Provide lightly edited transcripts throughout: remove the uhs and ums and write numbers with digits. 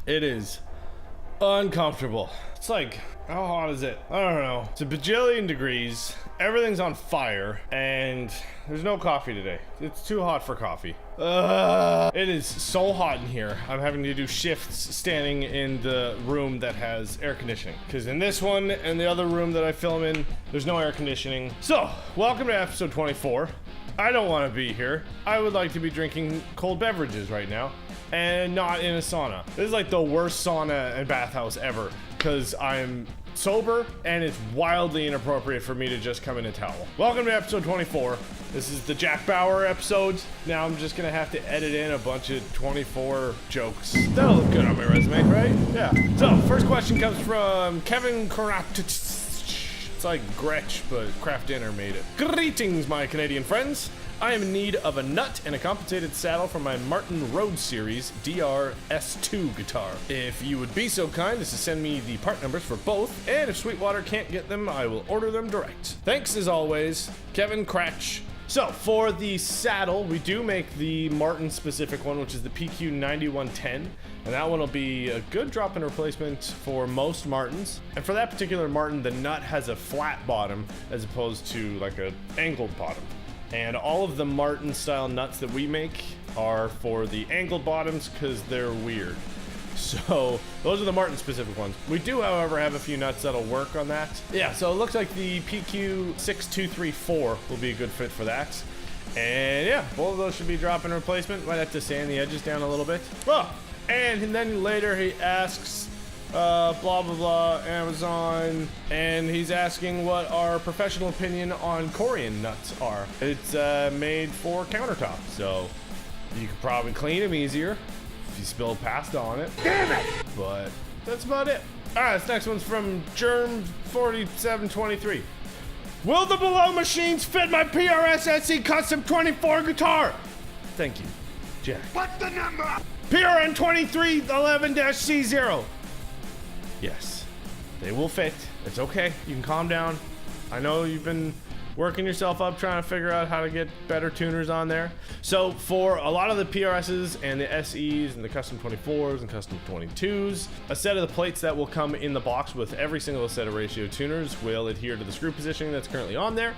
It is uncomfortable. It's like, how hot is it? I don't know. It's a bajillion degrees. Everything's on fire, and there's no coffee today. It's too hot for coffee. It is so hot in here. I'm having to do shifts standing in the room that has air conditioning. Because in this one and the other room that I film in, there's no air conditioning. So, welcome to episode 24. I don't want to be here. I would like to be drinking cold beverages right now, and not in a sauna. This is like the worst sauna and bathhouse ever, because I'm sober and it's wildly inappropriate for me to just come in a towel. Welcome to episode 24. This is the Jack Bauer episode. Now I'm just gonna have to edit in a bunch of 24 jokes. That'll look good on my resume, right? Yeah. So, first question comes from Kevin It's like Gretsch, but Craft Dinner made it. Greetings, my Canadian friends. I am in need of a nut and a compensated saddle for my Martin Road Series DRS2 guitar. If you would be so kind as to send me the part numbers for both, and if Sweetwater can't get them, I will order them direct. Thanks as always, Kevin Cratch. So, for the saddle, we do make the Martin specific one, which is the PQ 9110. And that one will be a good drop-in replacement for most Martins. And for that particular Martin, the nut has a flat bottom as opposed to like an angled bottom. And all of the Martin style nuts that we make are for the angled bottoms because they're weird. So those are the Martin specific ones. We do, however, have a few nuts that'll work on that. Yeah, so it looks like the PQ 6234 will be a good fit for that. And yeah, both of those should be drop-in replacement. Might have to sand the edges down a little bit. Oh, and then later he asks, blah, blah, blah, Amazon, and he's asking what our professional opinion on Corian nuts are. It's made for countertop, so you could probably clean them easier if you spill pasta on it. Damn it! But that's about it. Alright, this next one's from Germ4723. Will the below machines fit my PRS SE Custom 24 guitar? Thank you, Jack. What's the number? PRN 2311-C0. Yes, they will fit. It's okay. You can calm down. I know you've been working yourself up trying to figure out how to get better tuners on there. So for a lot of the PRSs and the SEs and the custom 24s and custom 22s, a set of the plates that will come in the box with every single set of ratio tuners will adhere to the screw positioning that's currently on there.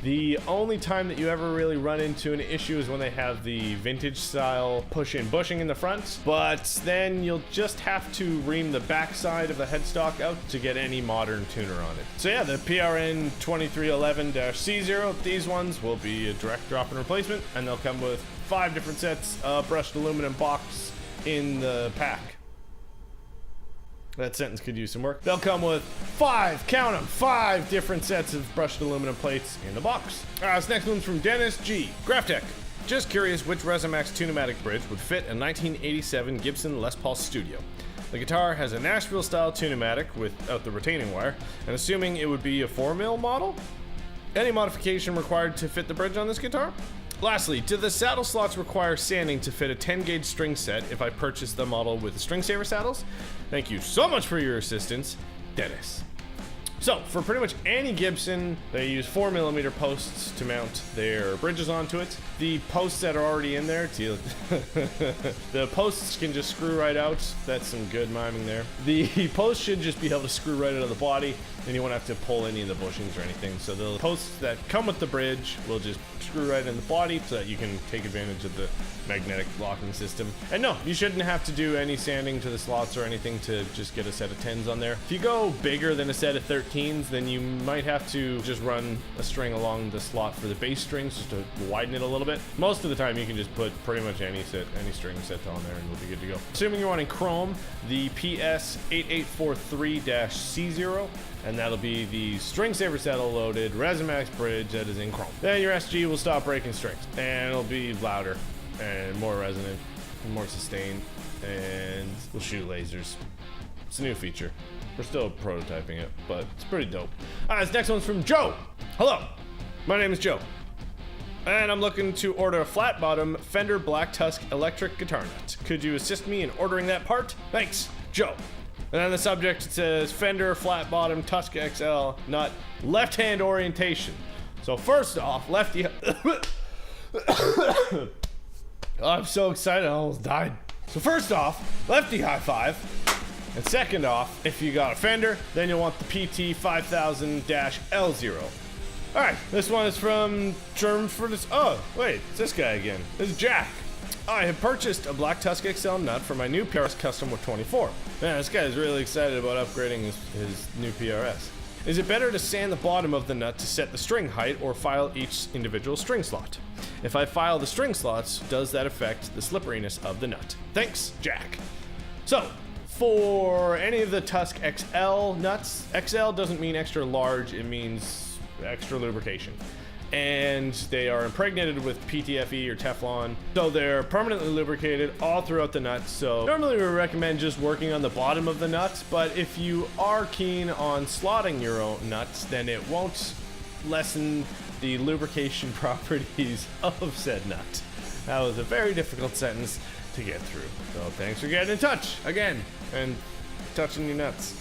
The only time that you ever really run into an issue is when they have the vintage style push-in bushing in the front, but then you'll just have to ream the backside of the headstock out to get any modern tuner on it. So yeah, the PRN 2311-C0, these ones will be a direct drop-in replacement, and they'll come with 5 different sets of brushed aluminum box in the pack. That sentence could use some work. They'll come with 5, count them, 5 different sets of brushed aluminum plates in the box. This next one's from Dennis G. Graphtech. Just curious which Resomax Tune-O-Matic bridge would fit a 1987 Gibson Les Paul Studio. The guitar has a Nashville style Tune-O-Matic without the retaining wire, and assuming it would be a 4mm model? Any modification required to fit the bridge on this guitar? Lastly, do the saddle slots require sanding to fit a 10-gauge string set if I purchase the model with the string saver saddles? Thank you so much for your assistance, Dennis. So, for pretty much any Gibson, they use 4mm posts to mount their bridges onto it. The posts that are already in there, the posts can just screw right out. That's some good miming there. The posts should just be able to screw right out of the body, and you won't have to pull any of the bushings or anything. So the posts that come with the bridge will just screw right in the body so that you can take advantage of the magnetic locking system. And no, you shouldn't have to do any sanding to the slots or anything to just get a set of 10s on there. If you go bigger than a set of 13s, then you might have to just run a string along the slot for the bass strings just to widen it a little bit. Most of the time you can just put pretty much any string set on there and we'll be good to go. Assuming you're running Chrome, the PS 8843-C0, and that'll be the string saver saddle loaded Resomax bridge that is in Chrome. Then your SG will stop breaking strings, and it'll be louder and more resonant and more sustained, and we'll shoot lasers. It's a new feature. We're still prototyping it, but it's pretty dope. This next one's from Joe. Hello, my name is Joe, and I'm looking to order a flat bottom Fender Black Tusk electric guitar nut. Could you assist me in ordering that part? Thanks, Joe. And then the subject says Fender flat bottom Tusk XL nut, left hand orientation. So first off, lefty. Oh, I'm so excited, I almost died. So first off, lefty high five. And second off, if you got a Fender, then you'll want the PT 5000-L0. Alright, this one is from German for this. Oh, wait, it's this guy again. This is Jack. I have purchased a Black Tusk XL nut for my new PRS Custom with 24. Man, this guy is really excited about upgrading his new PRS. Is it better to sand the bottom of the nut to set the string height or file each individual string slot? If I file the string slots, does that affect the slipperiness of the nut? Thanks, Jack. So, for any of the Tusk XL nuts, XL doesn't mean extra large, it means extra lubrication. And they are impregnated with PTFE or Teflon, so they're permanently lubricated all throughout the nut. So normally we recommend just working on the bottom of the nuts, but if you are keen on slotting your own nuts, then it won't lessen the lubrication properties of said nut. That was a very difficult sentence to get through. So thanks for getting in touch again and touching your nuts.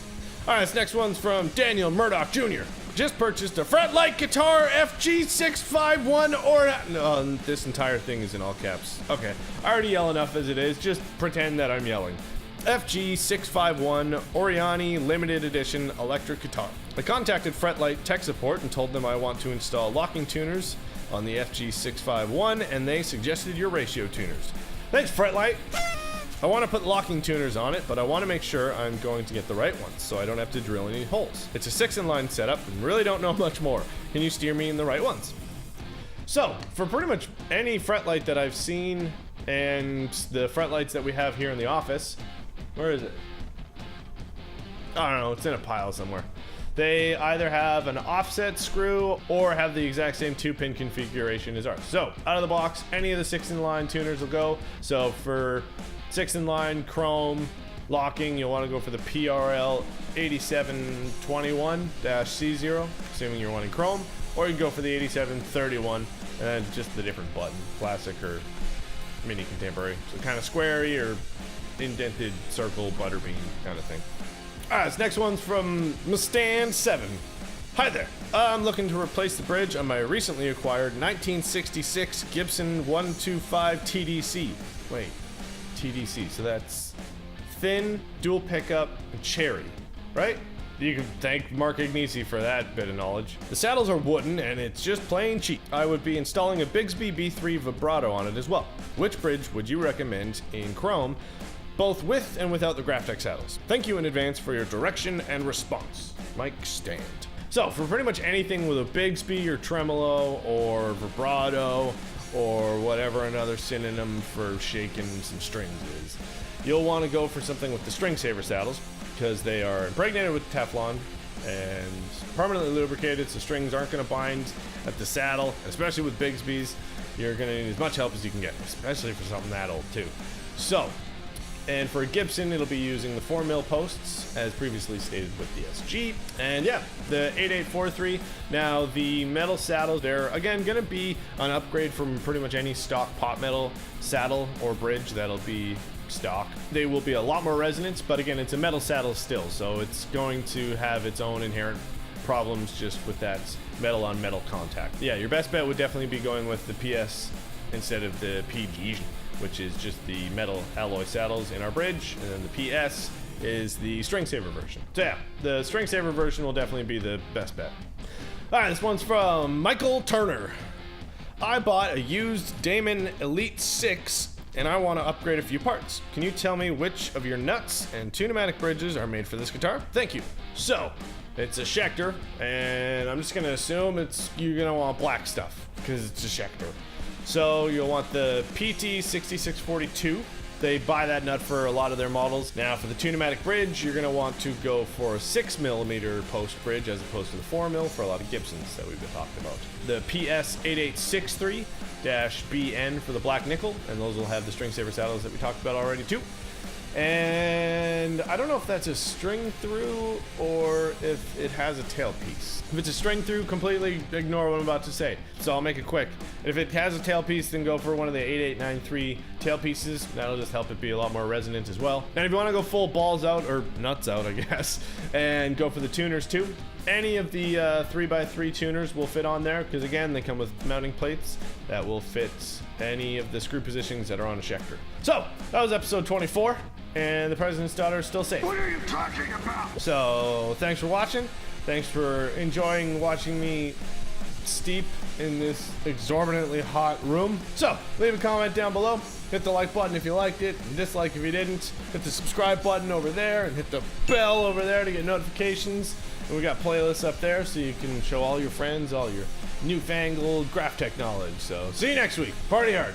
All right, this next one's from Daniel Murdoch Jr. Just purchased a Fretlight guitar FG651 or no, this entire thing is in all caps. Okay, I already yell enough as it is. Just pretend that I'm yelling. FG651 Oriani limited edition electric guitar. I contacted Fretlight tech support and told them I want to install locking tuners on the FG651 and they suggested your ratio tuners. Thanks, Fretlight. I want to put locking tuners on it, but I want to make sure I'm going to get the right ones so I don't have to drill any holes. It's a 6-in-line setup and really don't know much more. Can you steer me in the right ones? So, for pretty much any Fretlight that I've seen and the Fretlights that we have here in the office, where is it? I don't know, it's in a pile somewhere. They either have an offset screw or have the exact same 2-pin configuration as ours. So, out of the box, any of the 6-in-line tuners will go. So, for 6-in-line chrome locking, you'll want to go for the PRL 8721-C0, assuming you're wanting chrome, or you can go for the 8731 and then just the different button, classic or mini contemporary. So kind of squarey or indented circle butterbean kind of thing. Alright, this next one's from Mustang7. Hi there. I'm looking to replace the bridge on my recently acquired 1966 Gibson 125 TDC. Wait. TDC, so that's thin, dual pickup, and cherry, right? You can thank Mark Agnesi for that bit of knowledge. The saddles are wooden and it's just plain cheap. I would be installing a Bigsby B3 vibrato on it as well. Which bridge would you recommend in chrome, both with and without the Graphtech saddles? Thank you in advance for your direction and response. Mike Stand. So for pretty much anything with a Bigsby or tremolo or vibrato or whatever another synonym for shaking some strings is, you'll want to go for something with the string saver saddles because they are impregnated with Teflon and permanently lubricated, so strings aren't going to bind at the saddle. Especially with Bigsby's, you're going to need as much help as you can get, especially for something that old too. So, and for a Gibson, it'll be using the 4mm posts, as previously stated with the SG. And yeah, the 8843. Now, the metal saddles, they're, again, going to be an upgrade from pretty much any stock pot metal saddle or bridge that'll be stock. They will be a lot more resonance, but again, it's a metal saddle still, so it's going to have its own inherent problems just with that metal on metal contact. Yeah, your best bet would definitely be going with the PS instead of the PG, which is just the metal alloy saddles in our bridge, and then the PS is the string saver version. So yeah, the string saver version will definitely be the best bet. Alright, this one's from Michael Turner. I bought a used Damon Elite 6 and I want to upgrade a few parts. Can you tell me which of your nuts and two pneumatic bridges are made for this guitar? Thank you. So, it's a Schecter, and I'm just going to assume you're going to want black stuff because it's a Schecter. So you'll want the PT 6642. They buy that nut for a lot of their models. Now for the two pneumatic bridge, you're going to want to go for a 6mm post bridge as opposed to the 4mm for a lot of Gibsons that we've been talking about. The PS 8863-BN for the black nickel, and those will have the string saver saddles that we talked about already too. And I don't know if that's a string through or if it has a tailpiece. If it's a string through, completely ignore what I'm about to say. So I'll make it quick. If it has a tailpiece, then go for one of the 8893 tailpieces. That'll just help it be a lot more resonant as well. And if you want to go full balls out, or nuts out, I guess, and go for the tuners too, any of the 3x3 tuners will fit on there, because again, they come with mounting plates that will fit any of the screw positions that are on a Schecter. So that was episode 24, and the president's daughter is still safe. What are you talking about? So thanks for watching. Thanks for enjoying watching me steep in this exorbitantly hot room. So leave a comment down below. Hit the like button if you liked it, and dislike if you didn't. Hit the subscribe button over there, and hit the bell over there to get notifications. And we got playlists up there so you can show all your friends all your newfangled Graphtech knowledge. So see you next week. Party hard.